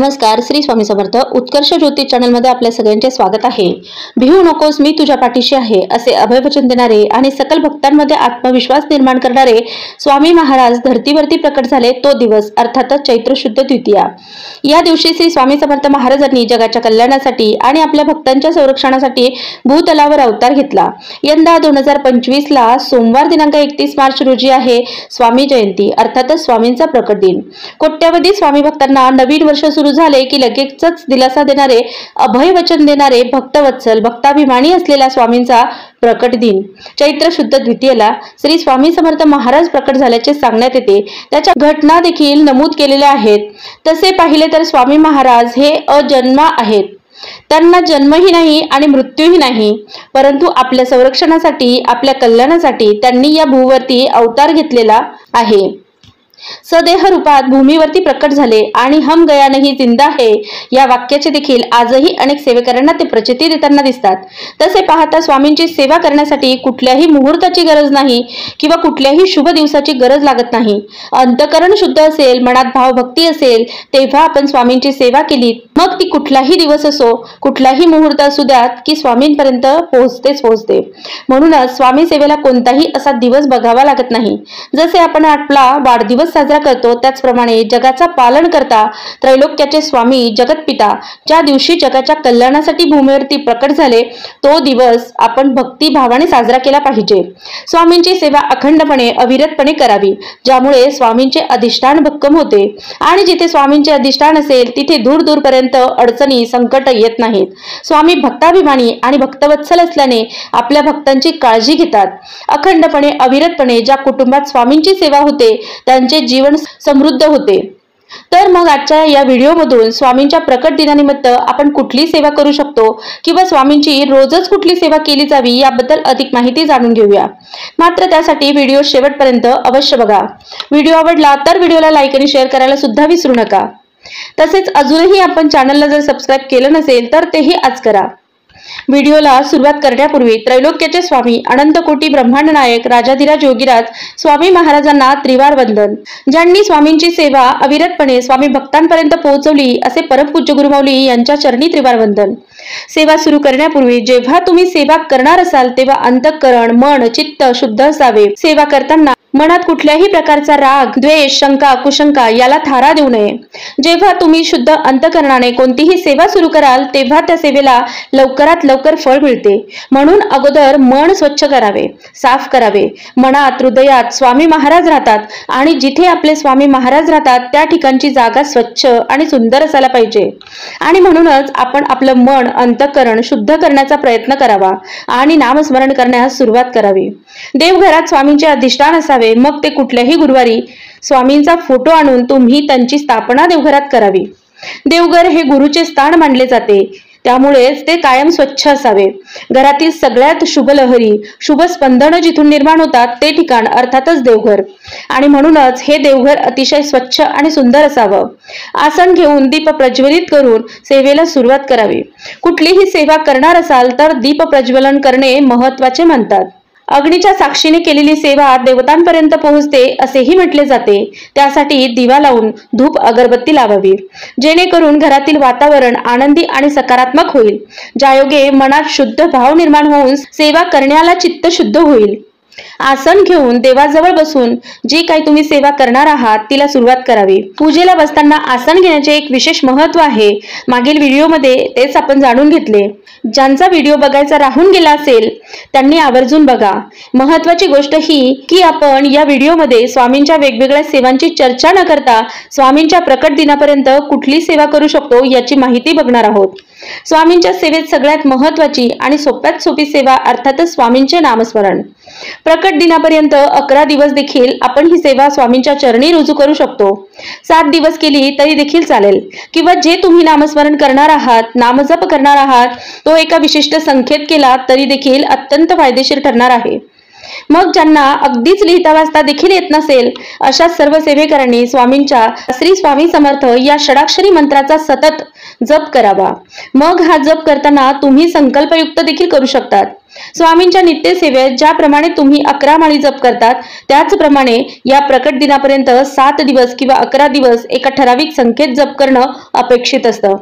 नमस्कार, श्री स्वामी समर्थ. उत्कर्ष ज्योतिष चॅनल मध्ये आपल्या सगळ्यांचे स्वागत आहे. भिवू नकोस, मी तुझ्या पाठीशी आहे असे अभयवचन देणारे आणि सकल भक्तांमध्ये आत्मविश्वास निर्माण करणारे स्वामी महाराज धर्तीवरती प्रकट झाले तो दिवस अर्थातच चैत्र शुद्ध द्वितीया. या दिवशी श्री स्वामी समर्थ महाराजांनी जगाच्या कल्याणासाठी आणि आपल्या भक्तांच्या संरक्षणासाठी भूतलावर अवतार घेतला. यंदा 2025 ला सोमवार दिनांक 31 मार्च रोजी आहे स्वामी जयंती अर्थातच स्वामींचा प्रकट दिन. कोट्यावधी स्वामी भक्तांना नवीन वर्ष सुरू झाले की लगेचच दिलासा देणारे अभय वचन देणारे भक्तवत्सल भक्ताभिमानी असलेला स्वामींचा प्रकट दिन चैत्र शुद्ध द्वितीयेला श्री स्वामी समर्थ महाराज प्रकट झाल्याचे सांगण्यात येते. त्याच्या घटना देखील नमूद केलेल्या आहेत. तसे पाहिले तर स्वामी महाराज हे अजन्मा आहेत. त्यांना जन्मही नाही आणि मृत्यूही नाही, परंतु आपल्या संरक्षणासाठी आपल्या कल्याणासाठी त्यांनी या भूवरती अवतार घेतलेला आहे. सदेह रूपात भूमीवरती प्रकट झाले आणि हम गया नहीं जिंदा है या वाक्याचे देखील आजही अनेक सेवेकरांना ते प्रचिती देताना दिसतात. तसे पाहता स्वामींची सेवा करण्यासाठी कुठल्याही मुहूर्ताची गरज नाही किंवा कुठल्याही शुभ दिवसाची गरज लागत नाही. अंतकरण शुद्ध असेल, मनात भावभक्ती असेल, तेव्हा आपण स्वामींची सेवा केली, मग ती कुठलाही दिवस असो, कुठलाही मुहूर्त असू द्यात की स्वामींपर्यंत पोहोचते. म्हणूनच स्वामी सेवेला कोणताही असा दिवस बघावा लागत नाही. जसे आपण आपला वाढदिवस साजरा करतो त्याचप्रमाणे जगाचा पालन करता त्रैलोक्याचे स्वामी जगतपिता ज्या दिवशी जगाच्या कल्याणासाठी भूमीवरती प्रकट झाले तो दिवस आपण भक्ती भावाने साजरा केला पाहिजे. स्वामींची सेवा अखंडपणे अविरतपणे करावी, ज्यामुळे स्वामींचे अधिष्ठान भक्कम होते आणि जिथे स्वामींचे अधिष्ठान असेल तिथे दूर दूरपर्यंत अडचणी संकट येत नाहीत. स्वामी भक्ताभिमानी आणि भक्तवत्सल असल्याने आपल्या भक्तांची काळजी घेतात. अखंडपणे अविरतपणे ज्या कुटुंबात स्वामींची सेवा होते त्यांचे जीवन समृद्ध होते. तर मग आजच्या या व्हिडिओमधून स्वामींच्या प्रकट दिनानिमित्त आपण कुठली सेवा करू शकतो किंवा स्वामींची रोजच कुठली सेवा केली जावी याबद्दल अधिक माहिती जाणून घेऊया. मात्र त्यासाठी व्हिडिओ शेवटपर्यंत अवश्य बघा. व्हिडिओ आवडला तर व्हिडिओला लाईक आणि शेअर करायला सुद्धा विसरू नका. तसेच अजूनही आपण चॅनलला जर सबस्क्राईब केलं नसेल तर तेही आज करा. व्हिडिओला सुरुवात करण्यापूर्वी त्रैलोक्याचे स्वामी अनंत कोटी ब्रह्मांड नायक राजाधिराज योगीराज स्वामी महाराजांना त्रिवार वंदन. ज्यांनी स्वामींची सेवा अविरतपणे स्वामी भक्तांपर्यंत पोहोचवली असे परमपूज्य गुरुमाऊली यांच्या चरणी त्रिवार वंदन. सेवा सुरू करण्यापूर्वी जेव्हा तुम्ही सेवा करणार असाल तेव्हा अंतःकरण मन चित्त शुद्ध असावे. सेवा करताना मनात कुठल्याही प्रकारचा राग द्वेष शंका कुशंका याला थारा देऊ नये. जेव्हा तुम्ही शुद्ध अंतःकरणाने कोणतीही सेवा सुरू कराल तेव्हा त्या सेवेला लवकरात लवकर फळ मिळते. म्हणून अगोदर मन स्वच्छ करावे, साफ करावे. मनात हृदयात स्वामी महाराज राहतात आणि जिथे आपले स्वामी महाराज राहतात त्या ठिकाणची जागा स्वच्छ आणि सुंदर असायला पाहिजे. आणि म्हणूनच आपण आपलं मन अंतःकरण शुद्ध करण्याचा प्रयत्न करावा आणि नामस्मरण करण्यास सुरुवात करावी. देवघरात स्वामींचे अधिष्ठान असावे. मग ते कुठल्याही गुरुवारी स्वामींचा फोटो आणून तुम्ही त्यांची स्थापना देवघरात करावी. देवघर हे गुरुचे स्थान मानले जाते, त्यामुळेच ते कायम स्वच्छ असावे. घरातील सगळ्यात शुभ लहरी शुभ स्पंदन जिथून निर्माण होतात ते ठिकाण अर्थातच देवघर. आणि म्हणूनच हे देवघर अतिशय स्वच्छ आणि सुंदर असावं. आसन घेऊन दीप प्रज्वलित करून सेवेला सुरुवात करावी. कुठलीही सेवा करणार असाल तर दीप प्रज्वलन करणे महत्वाचे म्हणतात. अग्नीच्या साक्षीने केलेली सेवा देवतांपर्यंत पोहोचते असेही म्हटले जाते. त्यासाठी दिवा लावून धूप अगरबत्ती लावावी, जेणेकरून घरातील वातावरण आनंदी आणि सकारात्मक होईल. ज्यायोगे मनात शुद्ध भाव निर्माण होऊन सेवा करण्याला चित्त शुद्ध होईल. आसन घेऊन देवाजवळ बसून जी काही तुम्ही सेवा करणार आहात तिला सुरुवात करावी. पूजेला बसताना आसन घेण्याचे एक विशेष महत्व आहे. मागील व्हिडिओमध्ये तेच आपण जाणून घेतले. ज्यांचा व्हिडिओ बघायचा राहून गेला असेल त्यांनी आवर्जून बघा. महत्वाची गोष्ट ही की आपण या व्हिडिओमध्ये स्वामींच्या वेगवेगळ्या सेवांची चर्चा न करता स्वामींच्या प्रकट दिनापर्यंत कुठली सेवा करू शकतो याची माहिती बघणार आहोत. स्वामींच्या सेवेत सगळ्यात महत्वाची आणि सोप्यात सोपी सेवा अर्थातच स्वामींचे नामस्मरण. प्रकट दिनापर्यंत 11 दिवस देखील आपण ही सेवा स्वामींच्या चरणी रुजू करू शकतो. 7 दिवस केली तरी देखील चालेल किंवा जे तुम्ही नामस्मरण करणार आहात, नामजप करणार आहात तो एका विशिष्ट संख्येत केला तरी देखील अत्यंत फायदेशीर ठरणार आहे. मग ज्यांना अगदीच लिहिता वाचता देखील येत नसेल अशा सर्व सेवेकरांनी स्वामींच्या श्री स्वामी समर्थ या षडाक्षरी मंत्राचा सतत जप करावा. मग हा जप करताना तुम्ही संकल्पयुक्त देखील करू शकतात. स्वामींच्या नित्य सेवेत ज्याप्रमाणे तुम्ही 11 माळी जप करतात त्याचप्रमाणे या प्रकट दिनापर्यंत 7 दिवस किंवा 11 दिवस एका ठराविक संख्येत जप करणं अपेक्षित असतं।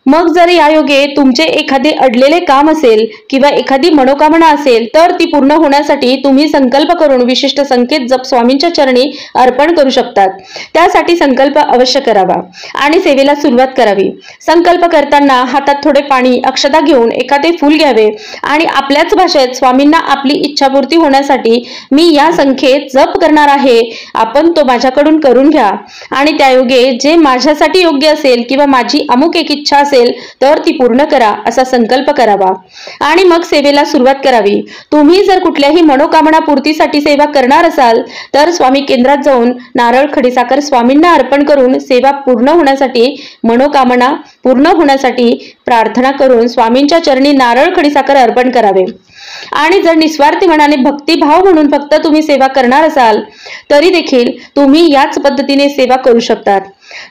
मग जर यायोगे तुमचे एखादे अडलेले काम असेल किंवा एखादी मनोकामना असेल तर ती पूर्ण होण्यासाठी तुम्ही संकल्प करून विशिष्ट संख्येत जप स्वामींच्या चरणी अर्पण करू शकतात। त्यासाठी संकल्प अवश्य करावा आणि सेवेला सुरुवात करावी। संकल्प करताना हातात थोडे पाणी अक्षता घेऊन एखादे फूल घ्यावे आणि आपल्याच भाषेत स्वामींना आपली इच्छापूर्ती होण्यासाठी मी या संख्येत जप करणार आहे, आपण तो माझ्याकडून करून घ्या आणि त्यायोगे जे माझ्यासाठी योग्य असेल किंवा माझी अमुक एक इच्छा असेल तर ती पूर्ण करा असा संकल्प करावा आणि मग सेवेला सुरुवात करावी। तुम्ही जर कुठल्याही मनोकामना पूर्तीसाठी सेवा करणार असाल तर स्वामी केंद्रात जाऊन नारळ खडीसाखर स्वामींना अर्पण करून सेवा पूर्ण होण्यासाठी मनोकामना पूर्ण होण्यासाठी प्रार्थना करून स्वामींच्या चरणी नारळ खडीसाखर अर्पण करावे। आणि जर निस्वार्थी मनाने भक्तिभाव म्हणून फक्त तुम्ही सेवा करणार असाल तरी देखील तुम्ही याच पद्धतीने सेवा करू शकतात।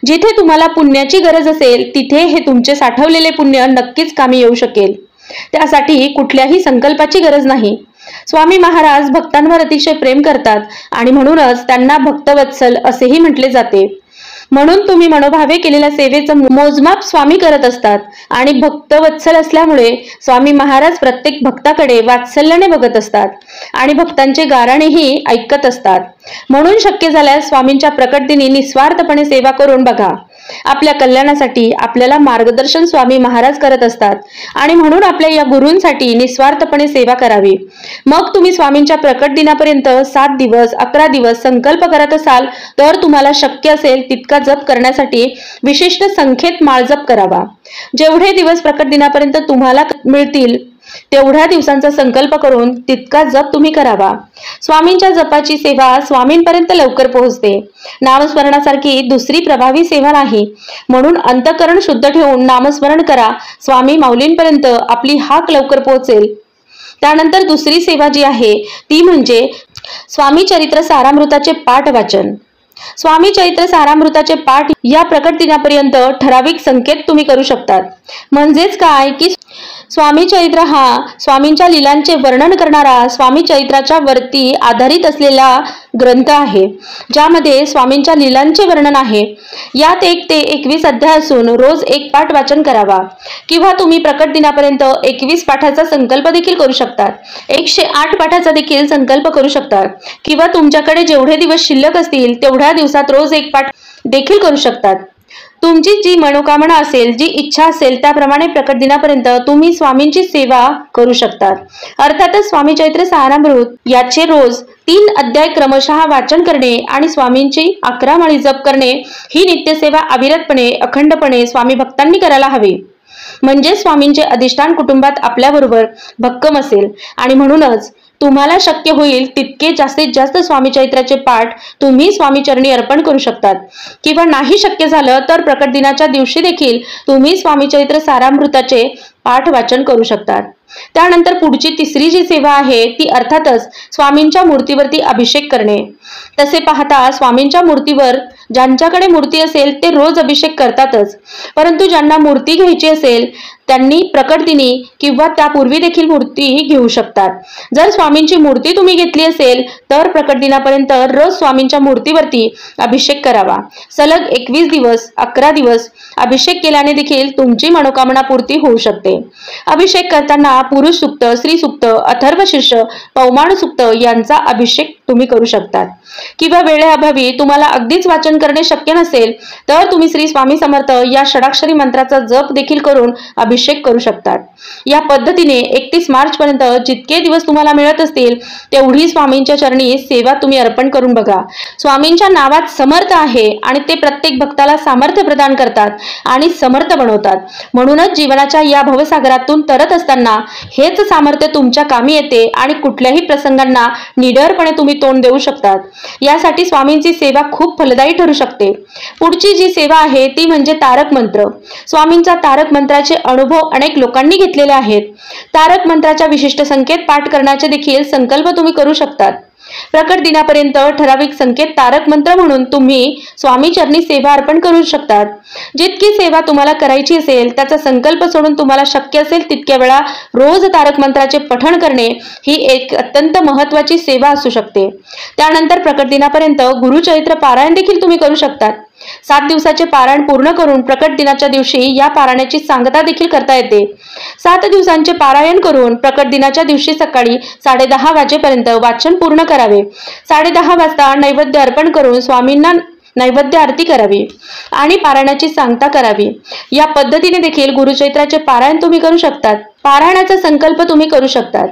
जिथे तुम्हाला पुण्याची गरज असेल तिथे हे तुमचे साठवलेले पुण्य नक्कीच कामी येऊ शकेल। त्यासाठी कुठल्याही संकल्पाची गरज नाही। स्वामी महाराज भक्तांवर अतिशय प्रेम करतात आणि म्हणूनच त्यांना भक्तवत्सल असेही म्हटले जाते। म्हणून तुम्ही मनोभावे केलेल्या सेवेचं मोजमाप स्वामी करत असतात आणि भक्तवत्सल असल्यामुळे स्वामी महाराज प्रत्येक भक्ताकडे वात्सल्याने बघत असतात आणि भक्तांचे गाराणेही ऐकत असतात। म्हणून शक्य झाल्यास स्वामींच्या प्रकट दिनी निस्वार्थपणे सेवा करून बघा। आपल्या कल्याणासाठी आपल्याला मार्गदर्शन स्वामी महाराज करत असतात आणि म्हणून आपल्या या गुरूंसाठी निस्वार्थपणे सेवा करावी। मग तुम्ही स्वामींच्या प्रकट दिनापर्यंत 7 दिवस 11 दिवस संकल्प करत असाल तर तुम्हाला शक्य असेल तितका जप करण्यासाठी विशिष्ट संख्येत माळ जप करावा। जेवढे दिवस प्रकट दिनापर्यंत तुम्हाला मिळतील तेवढ्या दिवसांचा संकल्प करून तितका जप तुम्ही करावा। स्वामींच्या जपाची सेवा स्वामींपर्यंत लवकर पोहोचते। नामस्मरणासारखी दुसरी प्रभावी सेवा नाही, म्हणून अंतःकरण शुद्ध ठेवून नामस्मरण करा। स्वामी माऊलींपर्यंत आपली हाक लवकर पोहोचेल। त्यानंतर दुसरी सेवा जी आहे ती म्हणजे स्वामी चरित्र सारामृताचे पाठ वाचन। स्वामी चरित्र सारामृताचे पाठ या प्रकट दिनापर्यंत ठराविक संख्येत तुम्ही करू शकतात। म्हणजेच काय की स्वामी चरित्र हा स्वामींच्या लीलांचे वर्णन करणारा स्वामी चरित्राच्या वरती आधारित असलेला ग्रंथ आहे, ज्यामध्ये स्वामींच्या लीलांचे वर्णन आहे। यात 1 ते 21 अध्याय असून रोज 1 पाठ वाचन करावा किंवा तुम्ही प्रकट दिनापर्यंत 21 पाठाचा संकल्प देखील करू शकतात। 108 पाठाचा देखील संकल्प करू शकतात किंवा तुमच्याकडे जेवढे दिवस शिल्लक असतील तेवढ्या दिवसात रोज 1 पाठ देखील करू शकतात। तुमची जी मनोकामना असेल, जी इच्छा असेल त्याप्रमाणे प्रकट दिनापर्यंत तुम्ही स्वामींची सेवा करू शकतात। अर्थातच स्वामी चरित्र सारामृत याचे रोज 3 अध्याय क्रमशः वाचन करणे आणि स्वामींची 11 माळी जप करणे ही नित्यसेवा अविरतपणे अखंडपणे स्वामी भक्तांनी करायला हवी। म्हणजे स्वामींचे अधिष्ठान कुटुंबात आपल्याबरोबर भक्कम असेल आणि म्हणूनच तुम्हाला शक्य होईल तितके जास्तीत जास्त स्वामी चरित्राचे पाठ तुम्ही स्वामी चरणी अर्पण करू शकतात किंवा नाही शक्य झालं तर प्रकट दिनाच्या दिवशी देखील तुम्ही स्वामी चरित्र सारामृताचे पाठ वाचन करू शकतात। त्यानंतर पुढची तिसरी जी सेवा आहे ती अर्थातच स्वामींच्या मूर्तीवरती अभिषेक करणे। तसे पाहता स्वामींच्या मूर्तीवर ज्यांच्याकडे मूर्ती असेल ते रोज अभिषेक करतातच, परंतु ज्यांना मूर्ती घ्यायची असेल त्यांनी प्रकट दिनी किंवा त्यापूर्वी देखील मूर्ती घेऊ शकतात। जर स्वामींची मूर्ती तुम्ही घेतली असेल तर प्रकट दिनापर्यंत रोज स्वामींच्या मूर्तीवरती अभिषेक करावा। सलग 21 दिवस 11 दिवस अभिषेक केल्याने देखील तुमची मनोकामना पूर्ती होऊ शकते। अभिषेक करताना पुरुष सूक्त, स्त्री सूक्त, अथर्व शीर्ष, पौमाण सूक्त यांचा अभिषेक तुम्ही करू शकतात किंवा वेळेअभावी तुम्हाला अगदीच वाचन करणे शक्य नसेल तर तुम्ही श्री स्वामी समर्थ या षडाक्षरी मंत्राचा जप देखील करून अभिषेक करू शकतात। या पद्धतीने 31 मार्च पर्यंत जितके दिवस तुम्हाला मिळत असतील तेवढी स्वामींच्या चरणी सेवा तुम्ही अर्पण करून बघा। स्वामींच्या नावात समर्थ आहे आणि ते प्रत्येक भक्ताला सामर्थ्य प्रदान करतात आणि समर्थ बनवतात। म्हणूनच जीवनाच्या या भवसागरातून तरत असताना हेच सामर्थ्य तुमच्या कामी येते आणि कुठल्याही प्रसंगांना निडरपणे तुम्ही तोंड देऊ शकतात। यासाठी स्वामींची सेवा खूप फलदायी ठरू शकते। पुढची जी सेवा आहे ती म्हणजे तारक मंत्र। स्वामींचा तारक मंत्राचे अनुभव अनेक लोकांनी घेतलेले आहेत। तारक मंत्राच्या विशिष्ट संख्येत पाठ करण्याचे देखील संकल्प तुम्ही करू शकतात। प्रकट दिनापर्यंत ठराविक संख्येत तारक मंत्र म्हणून तुम्ही स्वामी चरणी सेवा अर्पण करू शकतात। जितकी सेवा तुम्हाला करायची असेल त्याचा संकल्प सोडून तुम्हाला शक्य असेल तितक्या वेळा रोज तारक मंत्राचे पठण करणे ही एक अत्यंत महत्त्वाची सेवा असू शकते। त्यानंतर प्रकट दिनापर्यंत गुरुचरित्र पारायण देखील तुम्ही करू शकतात। 7 दिवसाचे पारायण पूर्ण करून प्रकट दिनाच्या दिवशी या पारायणाची सांगता देखील करता येते। 7 दिवसांचे पारायण करून प्रकट दिनाच्या दिवशी सकाळी 10:30 वाजेपर्यंत वाचन पूर्ण करावे। 10:30 वाजता नैवेद्य अर्पण करून स्वामींना नैवेद्य आरती करावी आणि पारायणाची सांगता करावी। या पद्धतीने देखील गुरुचरित्राचे पारायण तुम्ही करू शकतात। पारायणाचा संकल्प तुम्ही करू शकतात।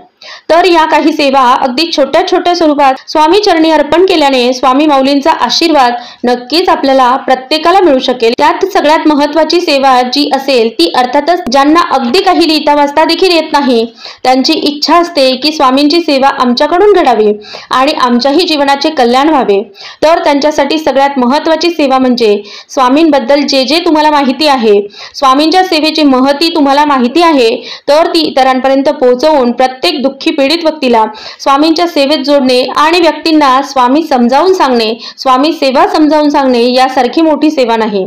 तर या काही सेवा अगदी छोट्या छोट्या स्वरूपात स्वामी चरणी अर्पण केल्याने स्वामी माऊलींचा आशीर्वाद नक्कीच आपल्याला प्रत्येकाला मिळू शकेल। त्यात सगळ्यात महत्त्वाची सेवा जी असेल ती अर्थातच ज्यांना अगदी काही लिहिता वाचता देखील येत नाही, त्यांची इच्छा असते की स्वामींची सेवा आमच्याकडून घडावी आणि आमच्याही जीवनाचे कल्याण व्हावे, तर त्यांच्यासाठी सगळ्यात महत्त्वाची सेवा म्हणजे स्वामींबद्दल जे जे तुम्हाला माहिती आहे, स्वामींच्या सेवेची महती तुम्हाला माहिती आहे, तर ती इतरांपर्यंत पोहोचवून प्रत्येक दुःखी पीडित व्यक्तीला स्वामींच्या सेवेत जोडणे आणि व्यक्तींना स्वामी समजावून सांगणे, स्वामी सेवा समजावून सांगणे यासारखी मोठी सेवा नाही।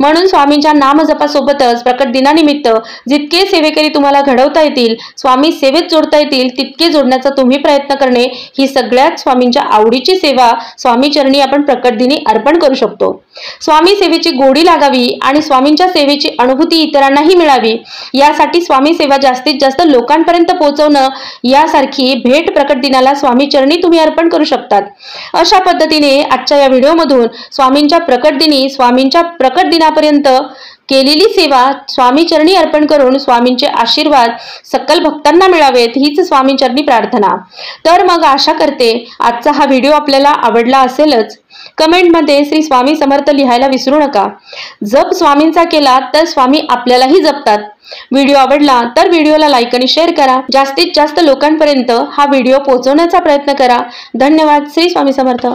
म्हणून स्वामींच्या नामजपासोबतच प्रकट दिनानिमित्त जितके सेवेकरी तुम्हाला घडवता येतील, स्वामी सेवेत जोडता येतील, तितके जोडण्याचा तुम्ही प्रयत्न करणे ही सगळ्यात स्वामींच्या आवडीची सेवा स्वामी चरणी आपण प्रकट दिनी अर्पण करू शकतो। स्वामी सेवेची गोडी लागावी आणि स्वामींच्या सेवेची अनुभूती इतरांनाही मिळावी यासाठी स्वामी सेवा जास्तीत जास्त लोकांपर्यंत पोहोचवणं यासारखी भेट प्रकट दिनाला स्वामी चरणी तुम्ही अर्पण करू शकतात। अशा पद्धतीने आजच्या या व्हिडिओमधून स्वामींच्या प्रकट दिनी स्वामींच्या प्रकट दिनापर्यंत केलेली सेवा स्वामी चरणी अर्पण करून स्वामींचे आशीर्वाद सकल भक्तांना मिळावेत हीच स्वामी चरणी प्रार्थना। तर मग आशा करते आजचा हा व्हिडिओ आपल्याला आवडला असेलच। कमेंटमध्ये श्री स्वामी समर्थ लिहायला विसरू नका। जप स्वामींचा केला तर स्वामी आपल्यालाही जपतात। व्हिडिओ आवडला तर व्हिडिओला लाईक आणि शेअर करा। जास्तीत जास्त लोकांपर्यंत हा व्हिडिओ पोहोचवण्याचा प्रयत्न करा। धन्यवाद। श्री स्वामी समर्थ।